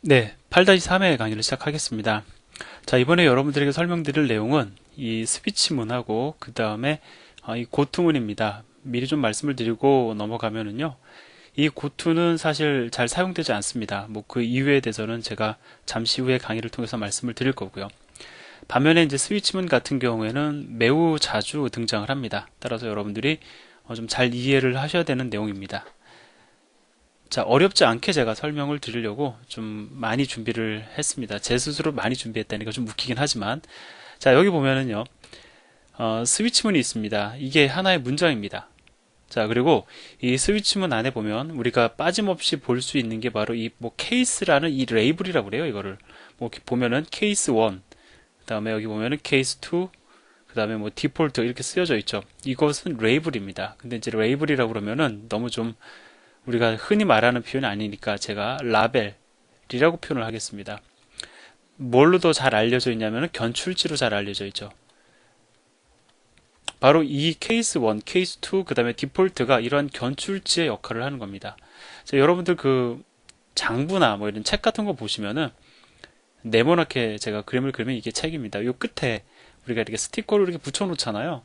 네, 8-3회 강의를 시작하겠습니다. 자, 이번에 여러분들에게 설명드릴 내용은 이 스위치문하고 그 다음에 이 고투문입니다. 미리 좀 말씀을 드리고 넘어가면은요. 이 고투는 사실 잘 사용되지 않습니다. 뭐 그 이유에 대해서는 제가 잠시 후에 강의를 통해서 말씀을 드릴 거고요. 반면에 이제 스위치문 같은 경우에는 매우 자주 등장을 합니다. 따라서 여러분들이 좀 잘 이해를 하셔야 되는 내용입니다. 자, 어렵지 않게 제가 설명을 드리려고 좀 많이 준비를 했습니다. 제 스스로 많이 준비했다니까 좀 웃기긴 하지만. 자, 여기 보면은요, 스위치문이 있습니다. 이게 하나의 문장입니다. 자, 그리고 이 스위치문 안에 보면 우리가 빠짐없이 볼 수 있는 게 바로 이 뭐 케이스라는 이 레이블이라고 그래요, 이거를. 뭐 이렇게 보면은 케이스 1, 그 다음에 여기 보면은 케이스 2, 그 다음에 뭐 디폴트 이렇게 쓰여져 있죠. 이것은 레이블입니다. 근데 이제 레이블이라고 그러면은 너무 좀 우리가 흔히 말하는 표현이 아니니까 제가 라벨이라고 표현을 하겠습니다. 뭘로 더 잘 알려져 있냐면 견출지로 잘 알려져 있죠. 바로 이 케이스 1, 케이스 2, 그 다음에 디폴트가 이러한 견출지의 역할을 하는 겁니다. 자, 여러분들 그 장부나 뭐 이런 책 같은 거 보시면은 네모나게 제가 그림을 그리면 이게 책입니다. 요 끝에 우리가 이렇게 스티커를 이렇게 붙여 놓잖아요.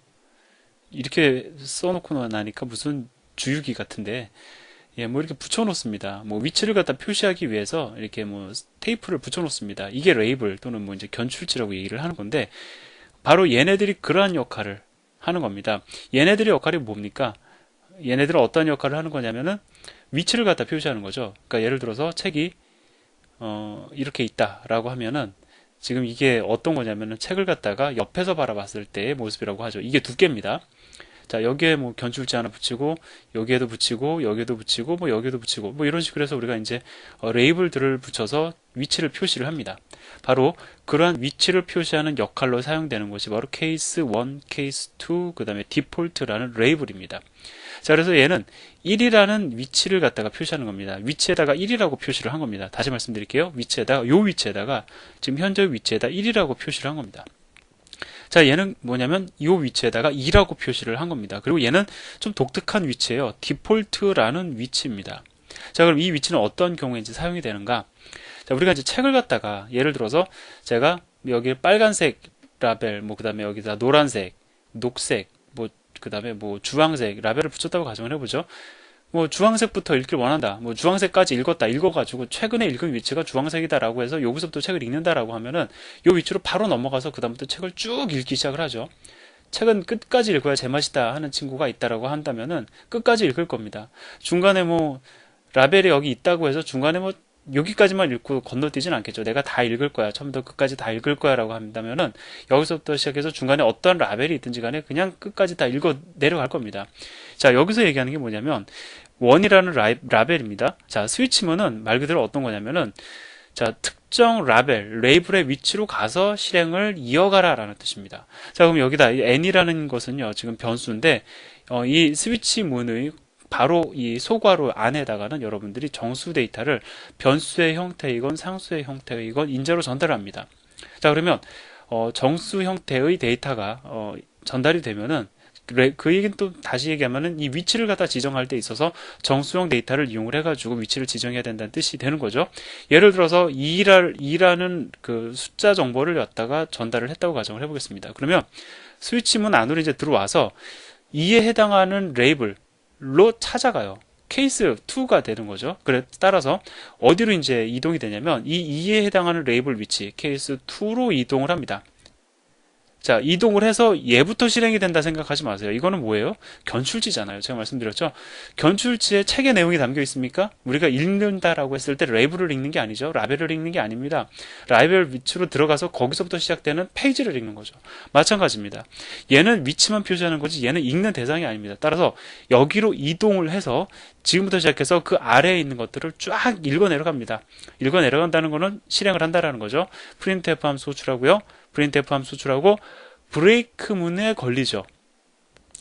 이렇게 써놓고 나니까 무슨 주유기 같은데 예, 뭐 이렇게 붙여 놓습니다. 뭐 위치를 갖다 표시하기 위해서 이렇게 뭐 테이프를 붙여 놓습니다. 이게 레이블 또는 뭐 이제 견출지라고 얘기를 하는 건데 바로 얘네들이 그러한 역할을 하는 겁니다. 얘네들의 역할이 뭡니까? 얘네들은 어떤 역할을 하는 거냐면은 위치를 갖다 표시하는 거죠. 그러니까 예를 들어서 책이 이렇게 있다라고 하면은 지금 이게 어떤 거냐면은 책을 갖다가 옆에서 바라봤을 때의 모습이라고 하죠. 이게 두께입니다. 자, 여기에 뭐 견출지 하나 붙이고, 여기에도 붙이고, 여기에도 붙이고, 뭐 여기에도 붙이고, 뭐 이런 식으로 해서 우리가 이제 레이블들을 붙여서 위치를 표시를 합니다. 바로 그러한 위치를 표시하는 역할로 사용되는 것이 바로 케이스 1, 케이스 2, 그 다음에 디폴트라는 레이블입니다. 자, 그래서 얘는 1이라는 위치를 갖다가 표시하는 겁니다. 위치에다가 1이라고 표시를 한 겁니다. 다시 말씀드릴게요. 위치에다가, 요 위치에다가, 지금 현재 위치에다 1이라고 표시를 한 겁니다. 자, 얘는 뭐냐면 이 위치에다가 2라고 표시를 한 겁니다. 그리고 얘는 좀 독특한 위치예요. 디폴트라는 위치입니다. 자, 그럼 이 위치는 어떤 경우인지 사용이 되는가? 자, 우리가 이제 책을 갖다가 예를 들어서 제가 여기 빨간색 라벨, 뭐 그다음에 여기다 노란색, 녹색, 뭐 그다음에 뭐 주황색 라벨을 붙였다고 가정을 해보죠. 뭐 주황색부터 읽길 원한다. 뭐 주황색까지 읽었다. 읽어가지고 최근에 읽은 위치가 주황색이다라고 해서 여기서부터 책을 읽는다라고 하면은 요 위치로 바로 넘어가서 그다음부터 책을 쭉 읽기 시작을 하죠. 책은 끝까지 읽어야 제맛이다 하는 친구가 있다라고 한다면은 끝까지 읽을 겁니다. 중간에 뭐 라벨이 여기 있다고 해서 중간에 뭐 여기까지만 읽고 건너뛰진 않겠죠. 내가 다 읽을 거야. 처음부터 끝까지 다 읽을 거야 라고 한다면은 여기서부터 시작해서 중간에 어떤 라벨이 있든지 간에 그냥 끝까지 다 읽어 내려갈 겁니다. 자, 여기서 얘기하는 게 뭐냐면 원이라는 라벨입니다. 자, 스위치문은 말 그대로 어떤 거냐면은 자, 특정 라벨, 레이블의 위치로 가서 실행을 이어가라 라는 뜻입니다. 자, 그럼 여기다 n이라는 것은요, 지금 변수인데, 이 스위치문의 바로 이 소괄호 안에다가는 여러분들이 정수 데이터를 변수의 형태이건 상수의 형태이건 인자로 전달합니다. 자, 그러면 정수 형태의 데이터가 전달이 되면은 그 얘기는 또 다시 얘기하면은 이 위치를 갖다 지정할 때 있어서 정수형 데이터를 이용을 해가지고 위치를 지정해야 된다는 뜻이 되는 거죠. 예를 들어서 2라는 그 숫자 정보를 갖다가 전달을 했다고 가정을 해보겠습니다. 그러면 스위치문 안으로 이제 들어와서 2에 해당하는 레이블로 찾아가요. 케이스 2가 되는 거죠. 그래 따라서 어디로 이제 이동이 되냐면 이 2에 해당하는 레이블 위치 케이스 2로 이동을 합니다. 자, 이동을 해서 얘부터 실행이 된다 생각하지 마세요. 이거는 뭐예요? 견출지잖아요. 제가 말씀드렸죠. 견출지에 책의 내용이 담겨 있습니까? 우리가 읽는다라고 했을 때 레이블을 읽는 게 아니죠. 라벨을 읽는 게 아닙니다. 라벨 위치로 들어가서 거기서부터 시작되는 페이지를 읽는 거죠. 마찬가지입니다. 얘는 위치만 표시하는 거지 얘는 읽는 대상이 아닙니다. 따라서 여기로 이동을 해서 지금부터 시작해서 그 아래에 있는 것들을 쫙 읽어 내려갑니다. 읽어 내려간다는 거는 실행을 한다라는 거죠. 프린트f 함수 호출하고요. 프린트f 함수 호출하고 브레이크문에 걸리죠.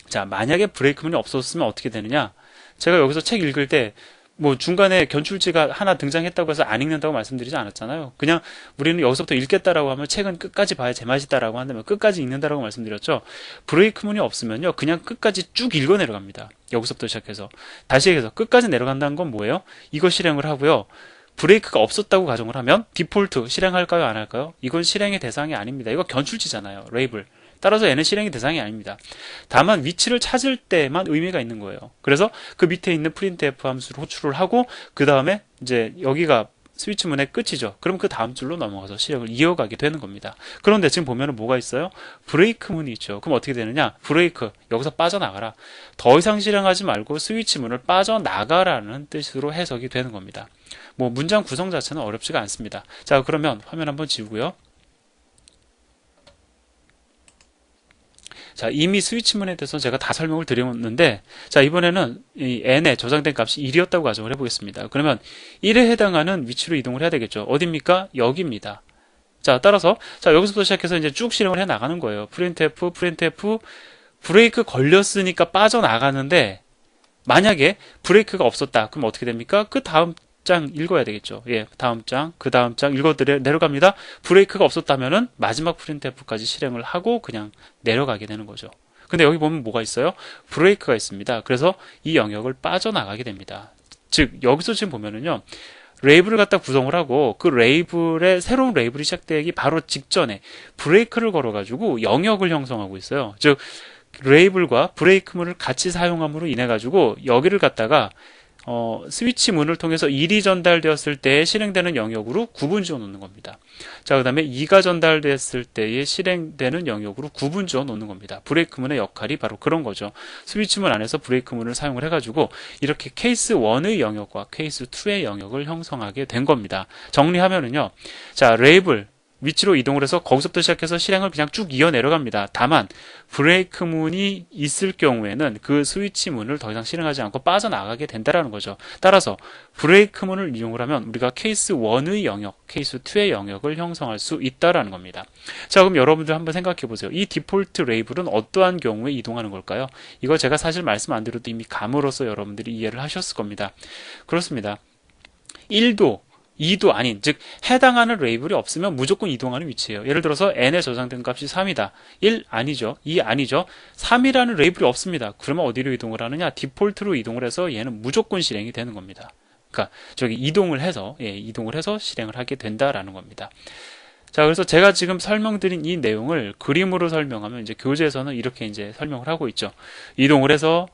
자, 만약에 브레이크문이 없었으면 어떻게 되느냐? 제가 여기서 책 읽을 때 뭐 중간에 견출지가 하나 등장했다고 해서 안 읽는다고 말씀드리지 않았잖아요. 그냥 우리는 여기서부터 읽겠다라고 하면 책은 끝까지 봐야 제맛이다라고 한다면 끝까지 읽는다라고 말씀드렸죠. 브레이크문이 없으면요. 그냥 끝까지 쭉 읽어 내려갑니다. 여기서부터 시작해서. 다시 얘기해서 끝까지 내려간다는 건 뭐예요? 이거 실행을 하고요. 브레이크가 없었다고 가정을 하면 디폴트 실행할까요, 안 할까요? 이건 실행의 대상이 아닙니다. 이거 견출지잖아요. 레이블. 따라서 얘는 실행의 대상이 아닙니다. 다만 위치를 찾을 때만 의미가 있는 거예요. 그래서 그 밑에 있는 printf 함수를 호출을 하고 그 다음에 이제 여기가 스위치문의 끝이죠. 그럼 그 다음 줄로 넘어가서 실행을 이어가게 되는 겁니다. 그런데 지금 보면은 뭐가 있어요? 브레이크문이 있죠. 그럼 어떻게 되느냐? 브레이크, 여기서 빠져나가라. 더 이상 실행하지 말고 스위치문을 빠져나가라는 뜻으로 해석이 되는 겁니다. 뭐 문장 구성 자체는 어렵지가 않습니다. 자, 그러면 화면 한번 지우고요. 자, 이미 스위치문에 대해서 제가 다 설명을 드렸는데, 자, 이번에는 이 n에 저장된 값이 1이었다고 가정을 해보겠습니다. 그러면 1에 해당하는 위치로 이동을 해야 되겠죠. 어디입니까? 여기입니다. 자, 따라서, 자, 여기서부터 시작해서 이제 쭉 실행을 해 나가는 거예요. printf, 브레이크 걸렸으니까 빠져나가는데, 만약에 브레이크가 없었다. 그럼 어떻게 됩니까? 그 다음 장 읽어야 되겠죠. 예, 다음 장, 그 다음 장 읽어 내려갑니다. 브레이크가 없었다면은 마지막 printf까지 실행을 하고 그냥 내려가게 되는 거죠. 근데 여기 보면 뭐가 있어요? 브레이크가 있습니다. 그래서 이 영역을 빠져나가게 됩니다. 즉, 여기서 지금 보면은요, 레이블을 갖다 구성을 하고 그 레이블에 새로운 레이블이 시작되기 바로 직전에 브레이크를 걸어가지고 영역을 형성하고 있어요. 즉, 레이블과 브레이크문을 같이 사용함으로 인해 가지고 여기를 갖다가 스위치 문을 통해서 1이 전달되었을 때에 실행되는 영역으로 구분 지어 놓는 겁니다. 자, 그 다음에 2가 전달됐을 때에 실행되는 영역으로 구분 지어 놓는 겁니다. 브레이크 문의 역할이 바로 그런 거죠. 스위치 문 안에서 브레이크 문을 사용을 해가지고 이렇게 케이스 1의 영역과 케이스 2의 영역을 형성하게 된 겁니다. 정리하면은요, 자, 레이블 위치로 이동을 해서 거기서부터 시작해서 실행을 그냥 쭉 이어 내려갑니다. 다만 브레이크 문이 있을 경우에는 그 스위치 문을 더 이상 실행하지 않고 빠져나가게 된다라는 거죠. 따라서 브레이크 문을 이용을 하면 우리가 케이스 1의 영역, 케이스 2의 영역을 형성할 수 있다라는 겁니다. 자, 그럼 여러분들 한번 생각해 보세요. 이 디폴트 레이블은 어떠한 경우에 이동하는 걸까요? 이거 제가 사실 말씀 안 드려도 이미 감으로써 여러분들이 이해를 하셨을 겁니다. 그렇습니다. 1도 2도 아닌, 즉 해당하는 레이블이 없으면 무조건 이동하는 위치예요. 예를 들어서 n에 저장된 값이 3이다. 1 아니죠. 2 아니죠. 3이라는 레이블이 없습니다. 그러면 어디로 이동을 하느냐? 디폴트로 이동을 해서 얘는 무조건 실행이 되는 겁니다. 그러니까 저기 이동을 해서 실행을 하게 된다라는 겁니다. 자, 그래서 제가 지금 설명드린 이 내용을 그림으로 설명하면 이제 교재에서는 이렇게 이제 설명을 하고 있죠. 이동을 해서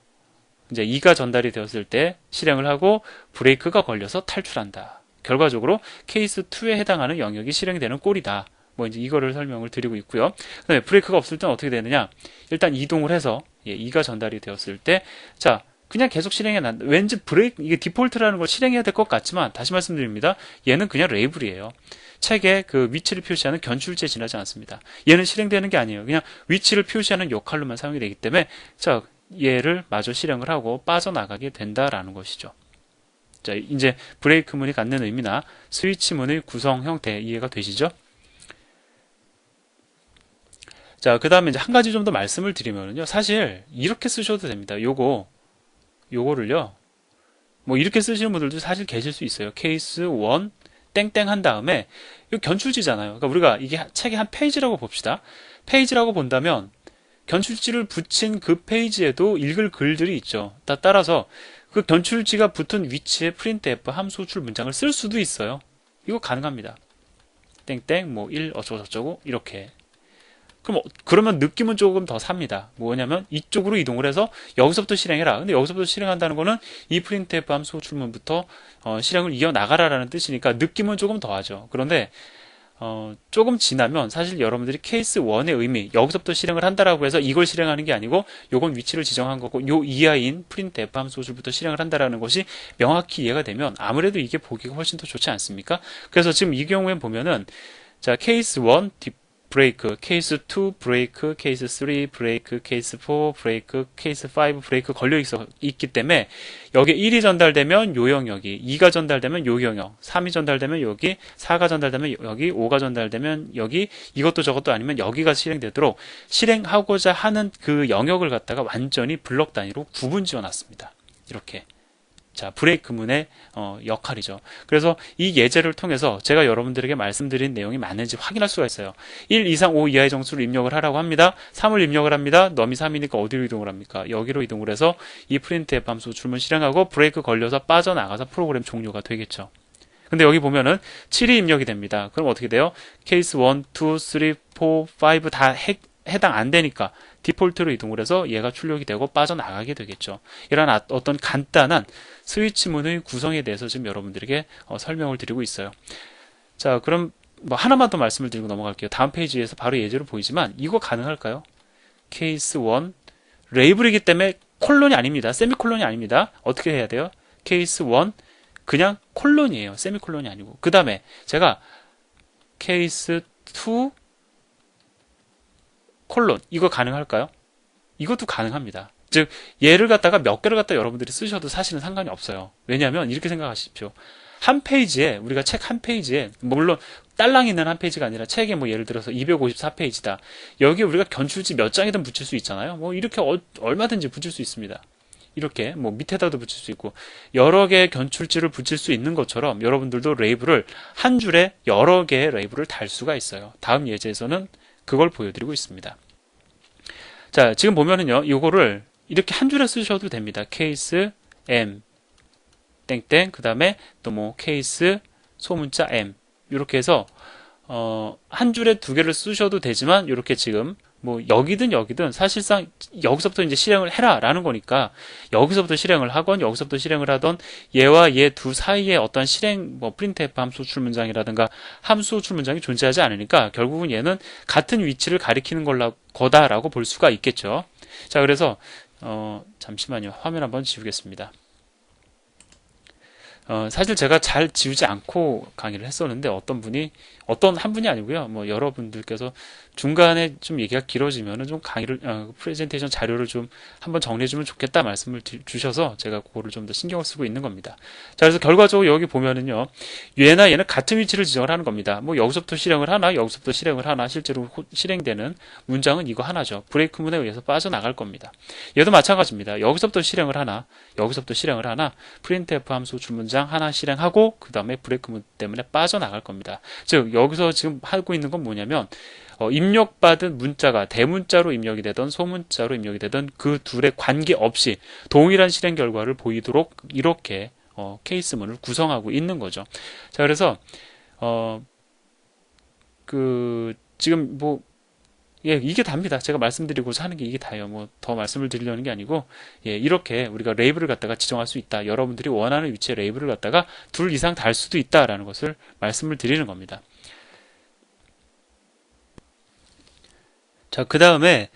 이제 2가 전달이 되었을 때 실행을 하고 브레이크가 걸려서 탈출한다. 결과적으로 케이스 2에 해당하는 영역이 실행되는 꼴이다. 뭐 이제 이거를 설명을 드리고 있고요. 그다음에 브레이크가 없을 때는 어떻게 되느냐? 일단 이동을 해서 2가 전달이 되었을 때, 자, 그냥 계속 실행해 난. 왠지 브레이크 이게 디폴트라는 걸 실행해야 될 것 같지만 다시 말씀드립니다. 얘는 그냥 레이블이에요. 책에 그 위치를 표시하는 견출지에 지나지 않습니다. 얘는 실행되는 게 아니에요. 그냥 위치를 표시하는 역할로만 사용이 되기 때문에 자, 얘를 마저 실행을 하고 빠져나가게 된다라는 것이죠. 자, 이제 브레이크 문이 갖는 의미나 스위치 문의 구성 형태 이해가 되시죠? 자, 그 다음에 이제 한 가지 좀 더 말씀을 드리면요. 사실 이렇게 쓰셔도 됩니다. 요거를요. 뭐 이렇게 쓰시는 분들도 사실 계실 수 있어요. 케이스 1 땡땡 한 다음에 이거 견출지잖아요. 그러니까 우리가 이게 책의 한 페이지라고 봅시다. 페이지라고 본다면 견출지를 붙인 그 페이지에도 읽을 글들이 있죠. 따라서 그 견출지가 붙은 위치에 printf 함수 호출 문장을 쓸 수도 있어요. 이거 가능합니다. 땡땡 뭐 1 어쩌고저쩌고 이렇게. 그러면 느낌은 조금 더 삽니다. 뭐냐면 이쪽으로 이동을 해서 여기서부터 실행해라. 근데 여기서부터 실행한다는 거는 이 printf 함수 호출문부터 실행을 이어나가라라는 뜻이니까 느낌은 조금 더하죠. 그런데 조금 지나면 사실 여러분들이 케이스 1의 의미, 여기서부터 실행을 한다라고 해서 이걸 실행하는 게 아니고 요건 위치를 지정한 거고 요 이하인 printf 함수 호출부터 실행을 한다라는 것이 명확히 이해가 되면 아무래도 이게 보기가 훨씬 더 좋지 않습니까? 그래서 지금 이 경우엔 보면은 자, 케이스 1 브레이크, 케이스 2 브레이크, 케이스 3 브레이크, 케이스 4 브레이크, 케이스 5 브레이크 걸려 있기 때문에 여기에 1이 전달되면 요 영역이, 2가 전달되면 요 영역, 3이 전달되면 여기, 4가 전달되면 여기, 5가 전달되면 여기, 이것도 저것도 아니면 여기가 실행되도록 실행하고자 하는 그 영역을 갖다가 완전히 블럭 단위로 구분 지어 놨습니다. 이렇게. 자, 브레이크 문의 역할이죠. 그래서 이 예제를 통해서 제가 여러분들에게 말씀드린 내용이 맞는지 확인할 수가 있어요. 1 이상 5 이하의 정수를 입력을 하라고 합니다. 3을 입력을 합니다. 넘이 3이니까 어디로 이동을 합니까? 여기로 이동을 해서 이 printf 함수 줄문 실행하고 브레이크 걸려서 빠져나가서 프로그램 종료가 되겠죠. 근데 여기 보면은 7이 입력이 됩니다. 그럼 어떻게 돼요? 케이스 1, 2, 3, 4, 5 다 해당 안 되니까 디폴트로 이동을 해서 얘가 출력이 되고 빠져나가게 되겠죠. 이런 어떤 간단한 스위치문의 구성에 대해서 지금 여러분들에게 설명을 드리고 있어요. 자, 그럼 뭐 하나만 더 말씀을 드리고 넘어갈게요. 다음 페이지에서 바로 예제로 보이지만 이거 가능할까요? 케이스 1 레이블이기 때문에 콜론이 아닙니다. 세미콜론이 아닙니다. 어떻게 해야 돼요? 케이스 1 그냥 콜론이에요. 세미콜론이 아니고. 그 다음에 제가 케이스 2 콜론 이거 가능할까요? 이것도 가능합니다. 즉 얘를 갖다가 몇 개를 갖다 여러분들이 쓰셔도 사실은 상관이 없어요. 왜냐하면 이렇게 생각하십시오. 한 페이지에 우리가 책 한 페이지에 물론 딸랑 있는 한 페이지가 아니라 책에 뭐 예를 들어서 254페이지다. 여기 우리가 견출지 몇 장이든 붙일 수 있잖아요. 뭐 이렇게 얼마든지 붙일 수 있습니다. 이렇게 뭐 밑에다도 붙일 수 있고 여러 개의 견출지를 붙일 수 있는 것처럼 여러분들도 레이블을 한 줄에 여러 개의 레이블을 달 수가 있어요. 다음 예제에서는 그걸 보여드리고 있습니다. 자, 지금 보면은요, 이거를 이렇게 한 줄에 쓰셔도 됩니다. 케이스 M 땡땡 그 다음에 또 뭐 케이스 소문자 M 이렇게 해서 한 줄에 두 개를 쓰셔도 되지만 이렇게 지금 뭐 여기든 사실상 여기서부터 이제 실행을 해라 라는 거니까 여기서부터 실행을 하건 여기서부터 실행을 하던 얘와 얘 두 사이에 어떤 실행 뭐 printf 함수 호출 문장이라든가 함수 호출 문장이 존재하지 않으니까 결국은 얘는 같은 위치를 가리키는 거다라고 볼 수가 있겠죠. 자, 그래서 잠시만요. 화면 한번 지우겠습니다. 사실 제가 잘 지우지 않고 강의를 했었는데 어떤 한 분이 아니고요. 뭐 여러분들께서 중간에 좀 얘기가 길어지면은 좀 강의를 프레젠테이션 자료를 좀 한번 정리해주면 좋겠다 말씀을 주셔서 제가 그거를 좀 더 신경을 쓰고 있는 겁니다. 자, 그래서 결과적으로 여기 보면은요, 얘나 얘는 같은 위치를 지정을 하는 겁니다. 뭐 여기서부터 실행을 하나, 여기서부터 실행을 하나, 실제로 실행되는 문장은 이거 하나죠. 브레이크문에 의해서 빠져나갈 겁니다. 얘도 마찬가지입니다. 여기서부터 실행을 하나, 여기서부터 실행을 하나, printf 함수 줄문장 하나 실행하고 그 다음에 브레이크문 때문에 빠져나갈 겁니다. 즉 여기서 지금 하고 있는 건 뭐냐면 입력받은 문자가 대문자로 입력이 되던 소문자로 입력이 되던 그 둘의 관계없이 동일한 실행 결과를 보이도록 이렇게 케이스문을 구성하고 있는 거죠. 자, 그래서 지금 뭐 예, 이게 답니다. 제가 말씀드리고자 하는 게 이게 다예요. 뭐 더 말씀을 드리려는 게 아니고, 예, 이렇게 우리가 레이블을 갖다가 지정할 수 있다. 여러분들이 원하는 위치에 레이블을 갖다가 둘 이상 달 수도 있다라는 것을 말씀을 드리는 겁니다. 자, 그 다음에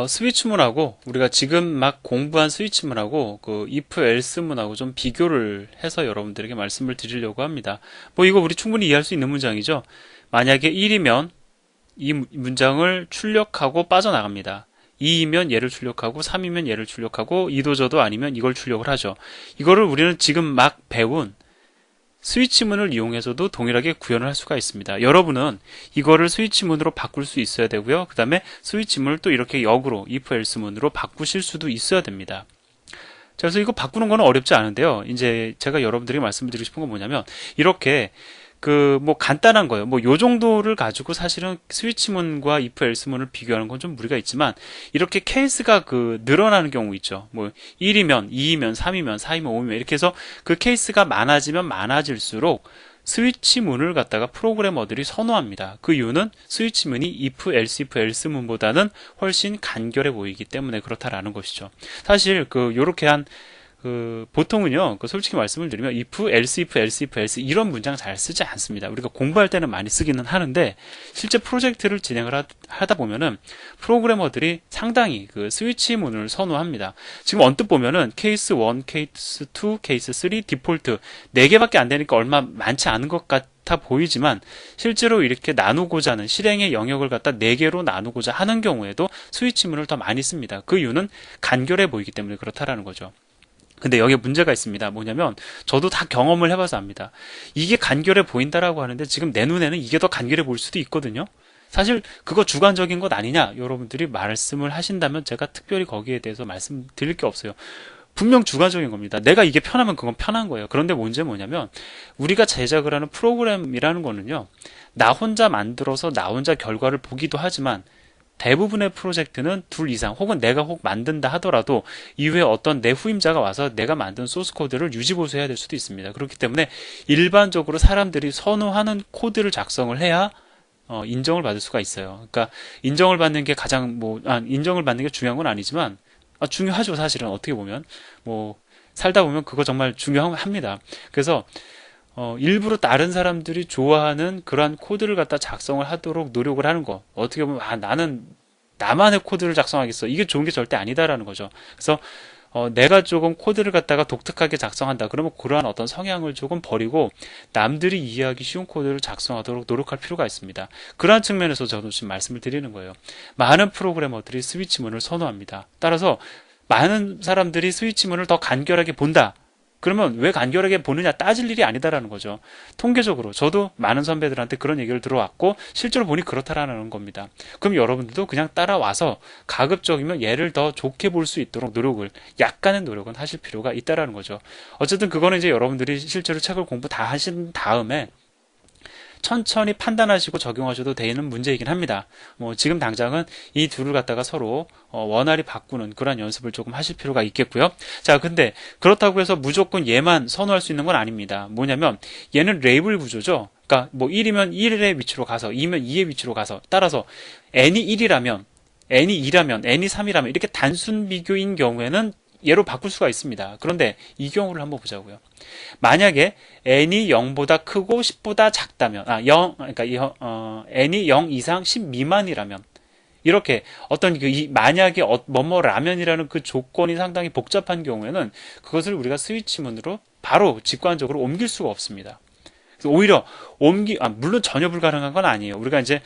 스위치문하고 우리가 지금 막 공부한 스위치문하고 그 if else문하고 좀 비교를 해서 여러분들에게 말씀을 드리려고 합니다. 뭐 이거 우리 충분히 이해할 수 있는 문장이죠. 만약에 1이면 이 문장을 출력하고 빠져나갑니다. 2이면 얘를 출력하고 3이면 얘를 출력하고 이도저도 아니면 이걸 출력을 하죠. 이거를 우리는 지금 막 배운 스위치문을 이용해서도 동일하게 구현을 할 수가 있습니다. 여러분은 이거를 스위치문으로 바꿀 수 있어야 되고요. 그 다음에 스위치문을 또 이렇게 역으로 if else문으로 바꾸실 수도 있어야 됩니다. 자, 그래서 이거 바꾸는 거는 어렵지 않은데요. 이제 제가 여러분들에게 말씀드리고 싶은 건 뭐냐면 이렇게 뭐 간단한 거예요. 뭐 요 정도를 가지고 사실은 스위치문과 if else문을 비교하는 건 좀 무리가 있지만 이렇게 케이스가 늘어나는 경우 있죠. 뭐 1이면 2이면 3이면 4이면 5이면 이렇게 해서 그 케이스가 많아지면 많아질수록 스위치문을 갖다가 프로그래머들이 선호합니다. 그 이유는 스위치문이 if else문보다는 훨씬 간결해 보이기 때문에 그렇다라는 것이죠. 사실 요렇게 보통은요, 솔직히 말씀을 드리면, if, else 이런 문장 잘 쓰지 않습니다. 우리가 공부할 때는 많이 쓰기는 하는데, 실제 프로젝트를 진행을 하다 보면은, 프로그래머들이 상당히 스위치문을 선호합니다. 지금 언뜻 보면은, 케이스 1, 케이스 2, 케이스 3, 디폴트, 4개밖에 안 되니까 얼마 많지 않은 것 같아 보이지만, 실제로 이렇게 나누고자 하는, 실행의 영역을 갖다 4개로 나누고자 하는 경우에도 스위치문을 더 많이 씁니다. 그 이유는 간결해 보이기 때문에 그렇다라는 거죠. 근데 여기에 문제가 있습니다. 뭐냐면 저도 다 경험을 해봐서 압니다. 이게 간결해 보인다라고 하는데 지금 내 눈에는 이게 더 간결해 보일 수도 있거든요. 사실 그거 주관적인 것 아니냐 여러분들이 말씀을 하신다면 제가 특별히 거기에 대해서 말씀드릴 게 없어요. 분명 주관적인 겁니다. 내가 이게 편하면 그건 편한 거예요. 그런데 문제는 뭐냐면 우리가 제작을 하는 프로그램이라는 거는요. 나 혼자 만들어서 나 혼자 결과를 보기도 하지만 대부분의 프로젝트는 둘 이상 혹은 내가 혹 만든다 하더라도 이후에 어떤 내 후임자가 와서 내가 만든 소스 코드를 유지 보수해야 될 수도 있습니다. 그렇기 때문에 일반적으로 사람들이 선호하는 코드를 작성을 해야 인정을 받을 수가 있어요. 그러니까 인정을 받는 게 인정을 받는 게 중요한 건 아니지만 중요하죠. 사실은 어떻게 보면 뭐 살다 보면 그거 정말 중요합니다. 그래서 일부러 다른 사람들이 좋아하는 그러한 코드를 갖다 작성을 하도록 노력을 하는 거. 어떻게 보면, 나는 나만의 코드를 작성하겠어. 이게 좋은 게 절대 아니다라는 거죠. 그래서, 내가 조금 코드를 갖다가 독특하게 작성한다. 그러면 그러한 어떤 성향을 조금 버리고 남들이 이해하기 쉬운 코드를 작성하도록 노력할 필요가 있습니다. 그러한 측면에서 저도 지금 말씀을 드리는 거예요. 많은 프로그래머들이 스위치문을 선호합니다. 따라서 많은 사람들이 스위치문을 더 간결하게 본다. 그러면 왜 간결하게 보느냐 따질 일이 아니다라는 거죠. 통계적으로 저도 많은 선배들한테 그런 얘기를 들어왔고 실제로 보니 그렇다라는 겁니다. 그럼 여러분들도 그냥 따라와서 가급적이면 얘를 더 좋게 볼 수 있도록 약간의 노력은 하실 필요가 있다라는 거죠. 어쨌든 그거는 이제 여러분들이 실제로 책을 공부 다 하신 다음에 천천히 판단하시고 적용하셔도 되는 문제이긴 합니다. 뭐 지금 당장은 이 둘을 갖다가 서로 원활히 바꾸는 그런 연습을 조금 하실 필요가 있겠고요. 자, 근데 그렇다고 해서 무조건 얘만 선호할 수 있는 건 아닙니다. 뭐냐면 얘는 레이블 구조죠. 그러니까 뭐 1이면 1의 위치로 가서 2면 2의 위치로 가서 따라서 n이 1이라면 n이 2라면 n이 3이라면 이렇게 단순 비교인 경우에는 얘로 바꿀 수가 있습니다. 그런데 이 경우를 한번 보자고요. 만약에 n이 0보다 크고 10보다 작다면, n이 0 이상 10 미만이라면, 이렇게 만약에 뭐뭐라면이라는 그 조건이 상당히 복잡한 경우에는 그것을 우리가 스위치문으로 바로 직관적으로 옮길 수가 없습니다. 오히려 물론 전혀 불가능한 건 아니에요. 우리가 이제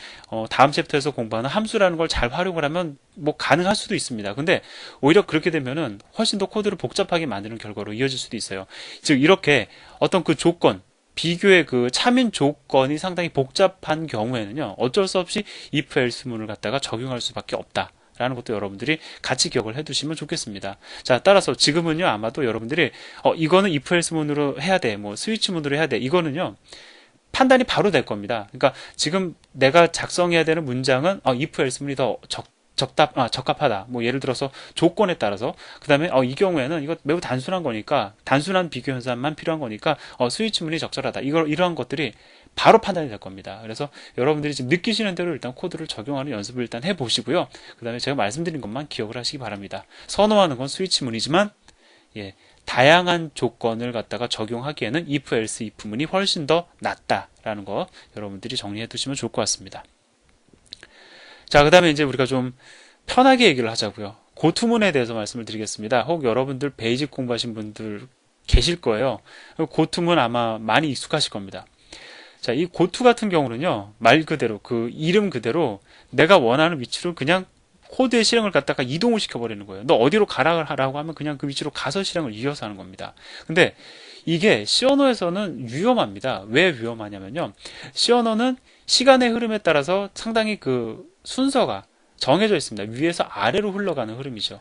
다음 챕터에서 공부하는 함수라는 걸 잘 활용을 하면 뭐 가능할 수도 있습니다. 근데 오히려 그렇게 되면은 훨씬 더 코드를 복잡하게 만드는 결과로 이어질 수도 있어요. 즉 이렇게 어떤 그 조건 비교의 그 참인 조건이 상당히 복잡한 경우에는요, 어쩔 수 없이 if else문을 갖다가 적용할 수밖에 없다. 라는 것도 여러분들이 같이 기억을 해두시면 좋겠습니다. 자, 따라서 지금은요, 아마도 여러분들이, 이거는 if else 문으로 해야 돼, 뭐, 스위치 문으로 해야 돼, 이거는요, 판단이 바로 될 겁니다. 그러니까 지금 내가 작성해야 되는 문장은, if else 문이 더 적합하다. 뭐, 예를 들어서 조건에 따라서, 그 다음에, 이 경우에는 이거 매우 단순한 거니까, 단순한 비교 현상만 필요한 거니까, 스위치 문이 적절하다. 이러한 것들이 바로 판단이 될 겁니다. 그래서 여러분들이 지금 느끼시는 대로 일단 코드를 적용하는 연습을 일단 해보시고요. 그 다음에 제가 말씀드린 것만 기억을 하시기 바랍니다. 선호하는 건 스위치문이지만 다양한 조건을 갖다가 적용하기에는 if, else, if문이 훨씬 더 낫다라는 거 여러분들이 정리해 두시면 좋을 것 같습니다. 자, 그 다음에 이제 우리가 좀 편하게 얘기를 하자고요. 고투문에 대해서 말씀을 드리겠습니다. 혹 여러분들 베이직 공부하신 분들 계실 거예요. 고투문 아마 많이 익숙하실 겁니다. 자, 이 고투 같은 경우는요, 말 그대로, 그 이름 그대로 내가 원하는 위치로 그냥 코드의 실행을 갖다가 이동을 시켜버리는 거예요. 너 어디로 가라고 하면 그냥 그 위치로 가서 실행을 이어서 하는 겁니다. 근데 이게 C 언어에서는 위험합니다. 왜 위험하냐면요. C 언어는 시간의 흐름에 따라서 상당히 그 순서가 정해져 있습니다. 위에서 아래로 흘러가는 흐름이죠.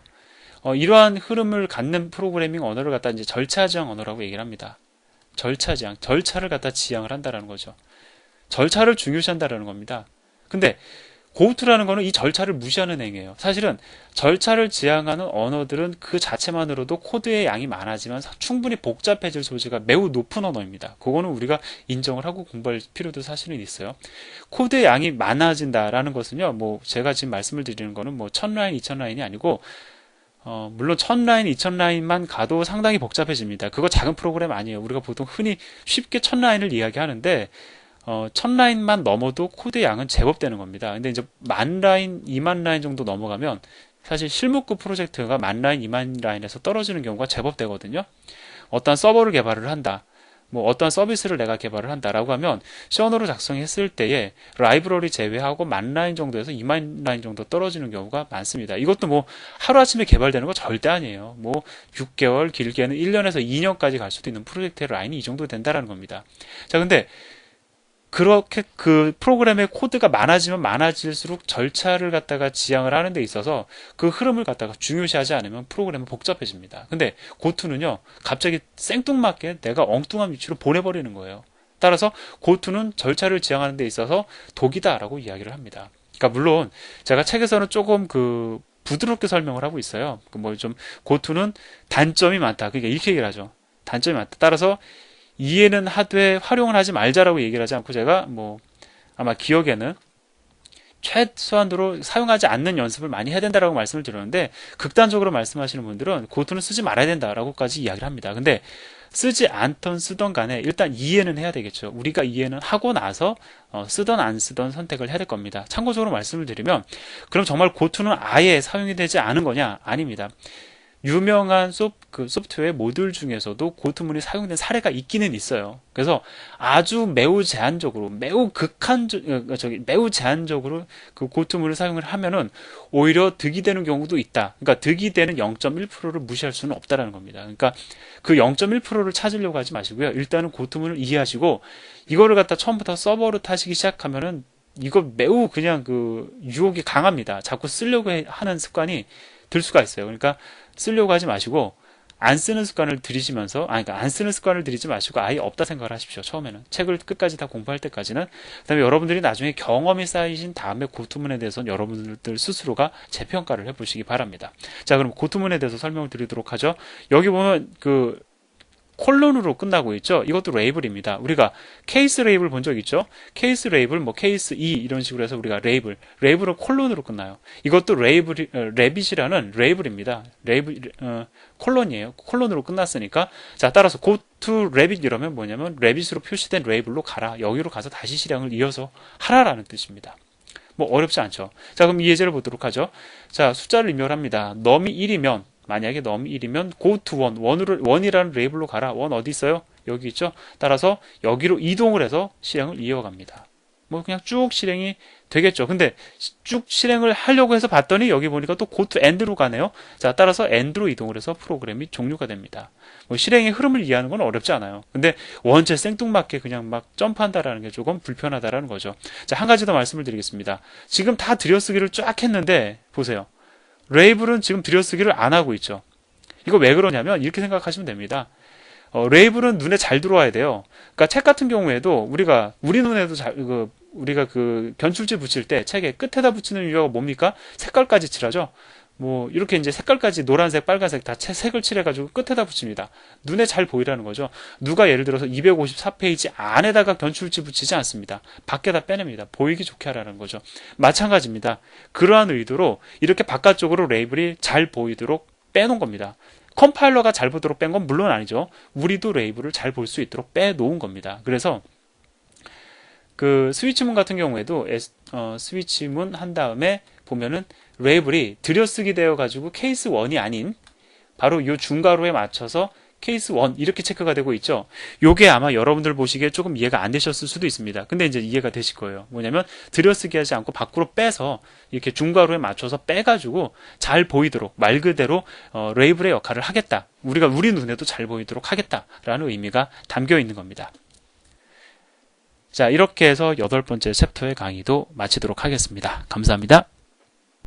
이러한 흐름을 갖는 프로그래밍 언어를 갖다 이제 절차 지향 언어라고 얘기를 합니다. 절차를 갖다 지향을 한다라는 거죠. 절차를 중요시한다라는 겁니다. 근데 고투라는 거는 이 절차를 무시하는 행위예요. 사실은 절차를 지향하는 언어들은 그 자체만으로도 코드의 양이 많아지만 충분히 복잡해질 소지가 매우 높은 언어입니다. 그거는 우리가 인정을 하고 공부할 필요도 사실은 있어요. 코드의 양이 많아진다라는 것은요, 뭐 제가 지금 말씀을 드리는 거는 뭐 1000라인, 2000라인이 아니고 물론 1000라인, 2000라인만 가도 상당히 복잡해집니다. 그거 작은 프로그램 아니에요. 우리가 보통 흔히 쉽게 1000라인을 이야기하는데 1000라인만 넘어도 코드 양은 제법 되는 겁니다. 근데 이제 10,000라인, 20,000라인 정도 넘어가면 사실 실무급 프로젝트가 10,000라인, 20,000라인에서 떨어지는 경우가 제법 되거든요. 어떤 서버를 개발을 한다. 뭐 어떤 서비스를 내가 개발을 한다라고 하면 C 언어로 작성했을 때에 라이브러리 제외하고 10,000라인 정도에서 20,000라인 정도 떨어지는 경우가 많습니다. 이것도 뭐 하루아침에 개발되는 거 절대 아니에요. 뭐 6개월, 길게는 1년에서 2년까지 갈 수도 있는 프로젝트의 라인이 이 정도 된다라는 겁니다. 자, 근데 그렇게 그 프로그램의 코드가 많아지면 많아질수록 절차를 갖다가 지향을 하는 데 있어서 그 흐름을 갖다가 중요시하지 않으면 프로그램은 복잡해집니다. 근데 고투는요, 갑자기 생뚱맞게 내가 엉뚱한 위치로 보내버리는 거예요. 따라서 고투는 절차를 지향하는 데 있어서 독이다라고 이야기를 합니다. 그러니까 물론 제가 책에서는 조금 부드럽게 설명을 하고 있어요. 뭐 좀 고투는 단점이 많다. 그러니까 이렇게 얘기를 하죠. 단점이 많다. 따라서 이해는 하되 활용을 하지 말자라고 얘기를 하지 않고 제가 뭐 아마 기억에는 최소한으로 사용하지 않는 연습을 많이 해야 된다라고 말씀을 드렸는데 극단적으로 말씀하시는 분들은 고투는 쓰지 말아야 된다라고까지 이야기를 합니다. 근데 쓰지 않던 쓰던 간에 일단 이해는 해야 되겠죠. 우리가 이해는 하고 나서 쓰던 안 쓰던 선택을 해야 될 겁니다. 참고적으로 말씀을 드리면 그럼 정말 고투는 아예 사용이 되지 않은 거냐? 아닙니다. 유명한 소프트웨어 모듈 중에서도 고투문이 사용된 사례가 있기는 있어요. 그래서 아주 매우 제한적으로, 매우 제한적으로 그 고투문을 사용을 하면은 오히려 득이 되는 경우도 있다. 그러니까 득이 되는 0.1%를 무시할 수는 없다라는 겁니다. 그러니까 그 0.1%를 찾으려고 하지 마시고요. 일단은 고투문을 이해하시고 이거를 갖다 처음부터 서버로 타시기 시작하면은 이거 매우 그냥 유혹이 강합니다. 자꾸 쓰려고 하는 습관이 들 수가 있어요. 그러니까 쓰려고 하지 마시고 안 쓰는 습관을 들이시면서 그러니까 안 쓰는 습관을 들이지 마시고 아예 없다 생각을 하십시오. 처음에는 책을 끝까지 다 공부할 때까지는. 그다음에 여러분들이 나중에 경험이 쌓이신 다음에 고투문에 대해서는 여러분들 스스로가 재평가를 해보시기 바랍니다. 자, 그럼 고투문에 대해서 설명을 드리도록 하죠. 여기 보면 콜론으로 끝나고 있죠. 이것도 레이블입니다. 우리가 케이스 레이블 본 적 있죠? 케이스 레이블, 뭐 케이스 2 이런 식으로 해서 우리가 레이블은 콜론으로 끝나요. 이것도 레빗이라는 레이블입니다. 콜론이에요. 콜론으로 끝났으니까. 자, 따라서 go to 레빗 이러면 뭐냐면 레빗으로 표시된 레이블로 가라. 여기로 가서 다시 실행을 이어서 하라라는 뜻입니다. 뭐 어렵지 않죠. 자, 그럼 이 예제를 보도록 하죠. 자, 숫자를 입력합니다. num이 1이면 만약에 num이 1이면 go to 1, 원이라는 레이블로 가라. 원 어디 있어요? 여기 있죠? 따라서 여기로 이동을 해서 실행을 이어갑니다. 뭐 그냥 쭉 실행이 되겠죠. 근데 쭉 실행을 하려고 해서 봤더니 여기 보니까 또 go to end로 가네요. 자, 따라서 end로 이동을 해서 프로그램이 종료가 됩니다. 뭐 실행의 흐름을 이해하는 건 어렵지 않아요. 근데 원체 생뚱맞게 그냥 막 점프한다라는 게 조금 불편하다라는 거죠. 자, 한 가지 더 말씀을 드리겠습니다. 지금 다 들여쓰기를 쫙 했는데 보세요. 레이블은 지금 들여쓰기를 안 하고 있죠. 이거 왜 그러냐면 이렇게 생각하시면 됩니다. 레이블은 눈에 잘 들어와야 돼요. 그러니까 책 같은 경우에도 우리 눈에도 우리가 견출지 붙일 때 책의 끝에다 붙이는 이유가 뭡니까? 색깔까지 칠하죠. 뭐 이렇게 이제 색깔까지 노란색, 빨간색 다 색을 칠해가지고 끝에다 붙입니다. 눈에 잘 보이라는 거죠. 누가 예를 들어서 254페이지 안에다가 견출지 붙이지 않습니다. 밖에다 빼냅니다. 보이기 좋게 하라는 거죠. 마찬가지입니다. 그러한 의도로 이렇게 바깥쪽으로 레이블이 잘 보이도록 빼놓은 겁니다. 컴파일러가 잘 보도록 뺀 건 물론 아니죠. 우리도 레이블을 잘 볼 수 있도록 빼놓은 겁니다. 그래서 스위치문 같은 경우에도 스위치문 한 다음에 보면은 레이블이 들여쓰기 되어 가지고 케이스 1이 아닌 바로 이 중괄호에 맞춰서 케이스 1 이렇게 체크가 되고 있죠. 요게 아마 여러분들 보시기에 조금 이해가 안 되셨을 수도 있습니다. 근데 이제 이해가 되실 거예요. 뭐냐면 들여쓰기 하지 않고 밖으로 빼서 이렇게 중괄호에 맞춰서 빼가지고 잘 보이도록 말 그대로 레이블의 역할을 하겠다. 우리 눈에도 잘 보이도록 하겠다라는 의미가 담겨 있는 겁니다. 자, 이렇게 해서 8번째 챕터의 강의도 마치도록 하겠습니다. 감사합니다.